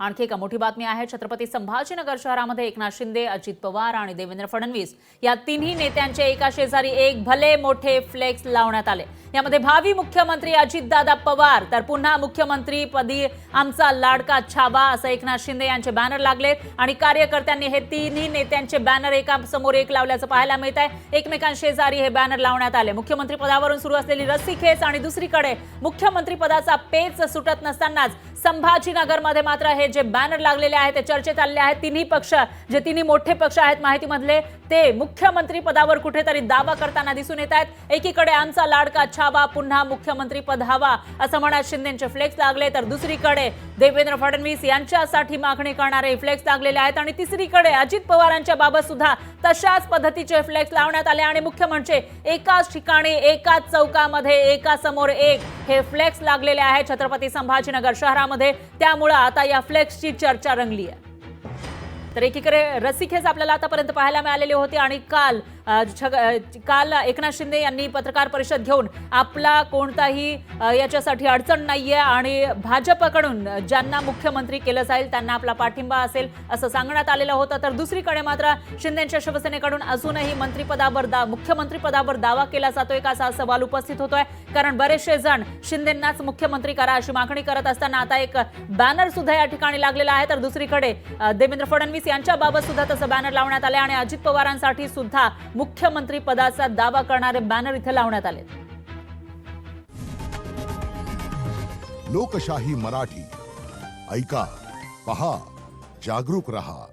आणखी एक मोठी बातमी आहे। छत्रपती संभाजीनगर शहरामध्ये एकनाथ शिंदे, अजित पवार आणि देवेंद्र फडणवीस या तिन्ही नेत्यांचे एका शेजारी एक भले मोठे फ्लेक्स लावण्यात आले। यामध्ये भावी मुख्यमंत्री अजितदादा पवार तर पुन्हा मुख्यमंत्री पदी आमचा लाडका छावा असं एकनाथ शिंदे यांचे बॅनर लागले आणि कार्यकर्त्यांनी हे तिन्ही नेत्यांचे बॅनर एका समोर एक लावल्याचं पाहायला मिळत आहे। एकमेकांशेजारी हे बॅनर लावण्यात आले। मुख्यमंत्री पदावरून सुरू असलेली रस्सीखेच आणि दुसरीकडे मुख्यमंत्री पदाचा पेच सुटत नसतानाच संभाजीनगरमध्ये मात्र हे जे बॅनर लागलेले आहेत ते चर्चेत आलेले आहेत। तिन्ही मोठे पक्ष आहेत माहितीमधले ते मुख्यमंत्री पदावर कुठेतरी दावा करताना दिसून येत आहेत। एकीकडे आमचा लाडका छावा पुन्हा मुख्यमंत्री पद हवा असं म्हणत शिंदेंचे फ्लेक्स लागले, तर दुसरीकडे देवेंद्र फडणवीस यांच्यासाठी मागणी करणारे फ्लेक्स लागलेले आहेत आणि तिसरीकडे अजित पवारांच्या बाबत सुद्धा तशाच पद्धतीचे फ्लेक्स लावण्यात आले आणि मुख्य म्हणजे एकाच ठिकाणी एकाच चौकामध्ये एका समोर एक हे फ्लेक्स लागलेले आहेत छत्रपती संभाजीनगर शहरामध्ये। त्यामुळे आता या फ्लेक्सची चर्चा रंगली आहे। तर एकीकडे रस्सीखेच आपल्याला आतापर्यंत पाहायला मिळालेली होती आणि काल एकनाथ शिंदे यांनी पत्रकार परिषद घेऊन आपला कोणताही याच्यासाठी अडचण नाहीये आणि भाजपकडून ज्यांना मुख्यमंत्री केलं जाईल त्यांना आपला पाठिंबा असेल असं सांगण्यात आलेलं होतं। तर दुसरीकडे मात्र शिंदेंच्या शिवसेनेकडून अजूनही मुख्यमंत्री पदावर दावा केला जातोय का असा सवाल उपस्थित होतोय, कारण बरेचसे जण शिंदेंनाच मुख्यमंत्री करा अशी मागणी करत असताना आता एक बॅनर सुद्धा या ठिकाणी लागलेला आहे। तर दुसरीकडे देवेंद्र फडणवीस यांच्या बाबत सुद्धा तसं बॅनर लावण्यात आले आणि अजित पवारांसाठी सुद्धा मुख्यमंत्री पदाचा दावा करणारे बॅनर इथे लावण्यात आले। लोकशाही मराठी ऐका, पहा, जागरूक रहा।